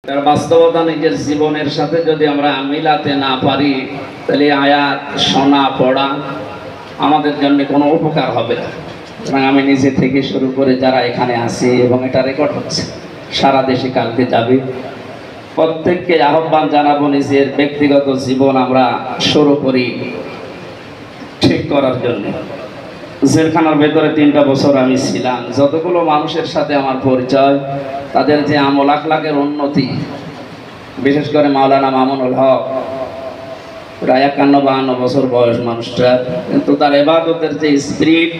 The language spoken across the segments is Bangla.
বাস্তবতা নিজের জীবনের সাথে যদি আমরা মিলাতে না পারি তাহলে আয়াত শোনা পড়া আমাদের জন্য কোনো উপকার হবে না। এবং আমি নিজে থেকে শুরু করে যারা এখানে আছি এবং এটা রেকর্ড হচ্ছে সারা দেশে কালকে যাবে, প্রত্যেককে আহ্বান জানাবো নিজের ব্যক্তিগত জীবন আমরা শুরু করি ঠিক করার জন্য। জেলখানার ভেতরে 3টা বছর আমি ছিলাম। যতগুলো মানুষের সাথে আমার পরিচয়, তাদের যে আমল আখলাকের উন্নতি, বিশেষ করে মাওলানা মামুনুল হক, প্রায় 51-52 বছর বয়স মানুষটা, কিন্তু তার ইবাদতের যে স্পিরিট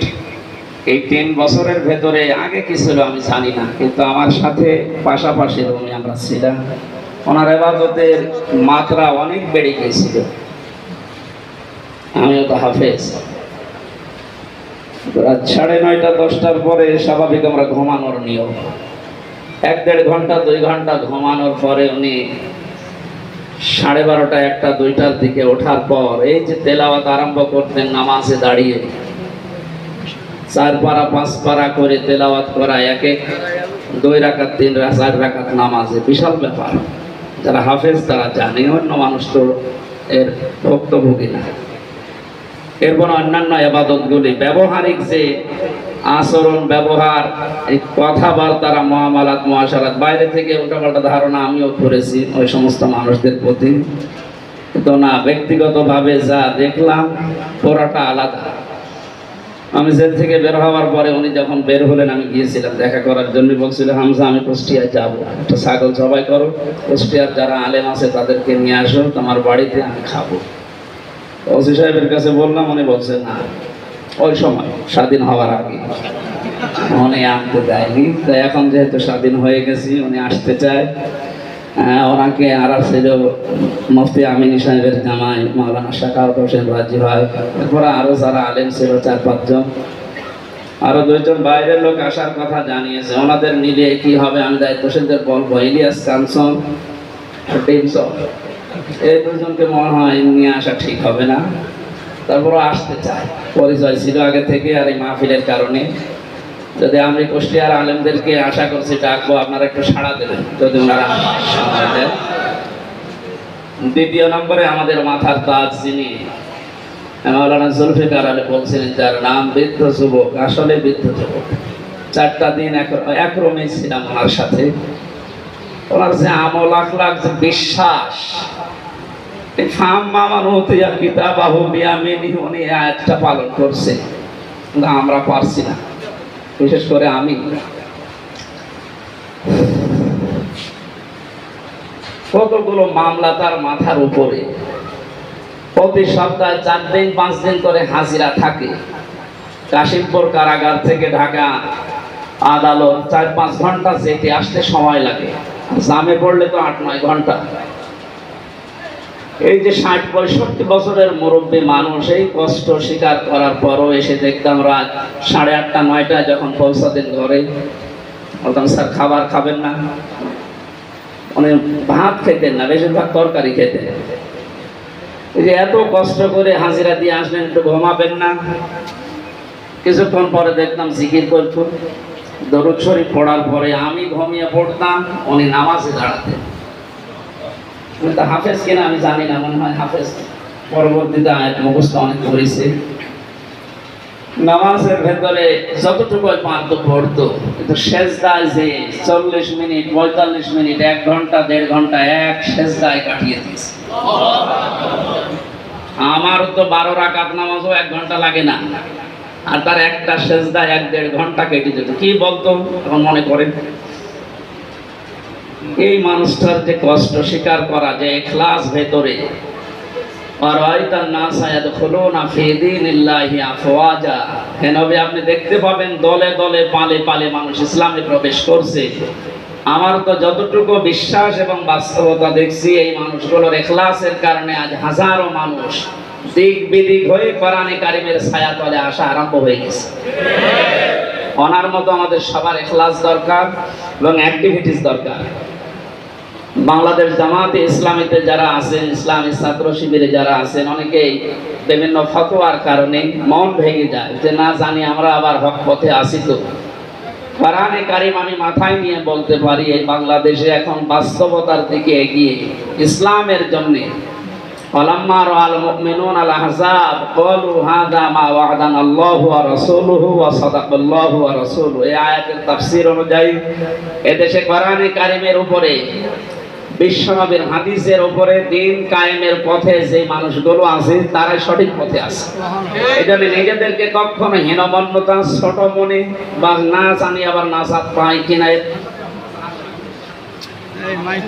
এই 3 বছরের ভেতরে আগে কি ছিল আমি জানি না, কিন্তু আমার সাথে পাশাপাশি রুমে আমরা ছিলাম, ওনার ইবাদতের মাত্রা অনেক বেড়ে গিয়েছিল। আমিও তো হাফেজ। রাত 9:30 10টার পরে স্বাভাবিক আমরা ঘুমানোর নিয়ম, 1-1.5 ঘন্টা 2 ঘন্টা ঘুমানোর পরে উনি 12:30 1টা 2টার দিকে ওঠার পর এই যে তেলাওয়াত আরম্ভ করতেন নামাজে দাঁড়িয়ে, 4 পারা 5 পারা করে তেলাওয়াত করা, 2 রাকাত 3 রাকাত 4 রাকাত নামাজে, বিশাল ব্যাপার। যারা হাফেজ তারা জানে, অন্য মানুষ তো এর ভুক্তভোগী না। এরপর অন্যান্য ইবাদতগুলি ব্যবহারিক যে আচরণ, ব্যবহার, এই কথাবার্তা, মুআমালাত মুআশারাত, বাইরে থেকে উল্টাপাল্টা ধারণা আমিও করেছি ওই সমস্ত মানুষদের প্রতি, তো না, ব্যক্তিগতভাবে যা দেখলাম পুরাটা আলাদা। আমি জেল থেকে বের হওয়ার পরে উনি যখন বের হলেন, আমি গিয়েছিলাম দেখা করার জন্য। বলছিল, হামজা আমি কুষ্টিয়ায় যাবো, একটা ছাগল জবাই করো, কুষ্টিয়ার যারা আলেম আছে তাদেরকে নিয়ে আসো তোমার বাড়িতে, আমি খাবো। ওসি সাহেবের কাছে বললাম, উনি বলছে না, ওই সময় স্বাধীন হওয়ার আগে উনি আনতে দেয়নি। তো এখন যেহেতু স্বাধীন হয়ে গেছি, উনি আসতে চায়। ওনাকে আর ছিল মুফতি আমিন সাহেবের জামাই মাওলানা শাকাওয়াত হোসেন রাজি ভাই, এরপরে আরো যারা আলেম ছিল 4-5 জন, আরো 2 জন বাইরের লোক আসার কথা জানিয়েছে। ওনাদের নিলে কি হবে আমি দায়িত্বশীলদের বলবো, ইলিয়াস কাঞ্চন টিমসন, এই 2 জনকে মনে হয় নিয়ে আসা ঠিক হবে না। তারপরও আসতে চায়, পরিচয় ছিল আগে থেকে। আর এই মাহফিলের কারণে যদি আমি কুষ্টিয়ার আলেমদেরকে আশা করছি ডাকবো, আপনারা একটু সাড়া দেবেন যদি ওনারা সময় দেন। 2 নম্বরে আমাদের মাথার তাজ যিনি মাওলানা জুলফিকার আলী বলছিলেন, যার নাম বৃদ্ধ যুবক, আসলে বৃদ্ধ যুবক। 4টা দিন এক রুমে ছিলাম ওনার সাথে। ওনার যে আমল আখলাক, যে বিশ্বাস, উনি আয়াতটা পালন করছে, কিন্তু আমরা পারছি না, বিশেষ করে আমি। কতগুলো মামলা তার মাথার উপরে, প্রতি সপ্তাহে 4 দিন 5 দিন করে হাজিরা থাকে। কাশিমপুর কারাগার থেকে ঢাকা আদালত 4-5 ঘন্টা যেতে আসতে সময় লাগে, জামে পড়লে তো 8-9 ঘন্টা। এই যে 60-65 বছরের মুরব্বী মানুষ এই কষ্ট স্বীকার করার পরও এসে দেখতাম রাত 8:30-9টায় যখন পৌঁছাতেন ঘরে, বলতাম, স্যার খাবার খাবেন না? উনি ভাত খেতেন না, বেশিরভাগ তরকারি খেতেন। এই যে এত কষ্ট করে হাজিরা দিয়ে আসলেন, একটু ঘুমাবেন না? কিছুক্ষণ পরে দেখতাম জিকির করতেন। দরুদ শরীফ পড়ার পরে আমি ঘুমিয়ে পড়তাম, উনি নামাজে দাঁড়াতেন। হাফেজ কিনা আমি জানি না, মনে হয় হাফেজ, পরবর্তীতে আয়াত মুখস্থ অনেক করেছে। নামাজের ভেতরে যতটুকু পারতো পড়তো, কিন্তু সেজদায় যে 40 মিনিট 45 মিনিট 1 ঘন্টা 1.5 ঘন্টা এক সেজদায় কাটিয়ে দিয়েছে। আমার তো 12 রাকাত নামাজও 1 ঘন্টা লাগে না, আর তার একটা সেজদায় 1-1.5 ঘন্টা কেটে যেত। কি বলতো এখন মনে করেন? এই মানুষটার যে কষ্ট স্বীকার করা, যে ইখলাস ভেতরে, আপনি দেখতে পাবেন দলে দলে পালে পালে মানুষ ইসলামে প্রবেশ করছে। আমার তো যতটুকু বিশ্বাস এবং বাস্তবতা দেখছি, এই মানুষগুলোর ইখলাসের কারণে আজ হাজারো মানুষ দিক বিদিক হয়ে কোরআনে কারিমের ছায়া তলে আসা আরম্ভ হয়ে গেছে। ওনার মতো আমাদের সবার ইখলাস দরকার এবং অ্যাক্টিভিটিস দরকার। বাংলাদেশ জামাতে ইসলামীতে যারা আছেন, ইসলামী ছাত্র শিবিরে যারা আছেন, অনেকেই বিভিন্ন ফতোয়ার কারণে মন ভেঙে যায় যে না জানি আমরা আবার হক পথে আসি তো। কোরআনে কারিম আমি মাথায় নিয়ে বলতে পারি এই বাংলাদেশে এখন বাস্তবতার দিকে এগিয়ে ইসলামের জন্য ফালাম্মা রাআল মুমিনুনা আল আহজাব ক্বালু হাযা মা ওয়া'দানা আল্লাহু ওয়া রাসূলুহু ওয়া সাদাকাল্লাহু ওয়া রাসূলুহু। এই আয়াতের তাফসীর অনুযায়ী এদেশে কোরআনে কারিমের উপরে বিশ্বনবীর হাদিসের উপরে দিন কায়েমের পথে যে মানুষগুলো আছে তারাই সঠিক পথে আছে। এজন্য নিজেদেরকে কখনো হীনমন্যতা ছোট মনে বা না জানি আবার নাসাত পাই কিনা এই মাইক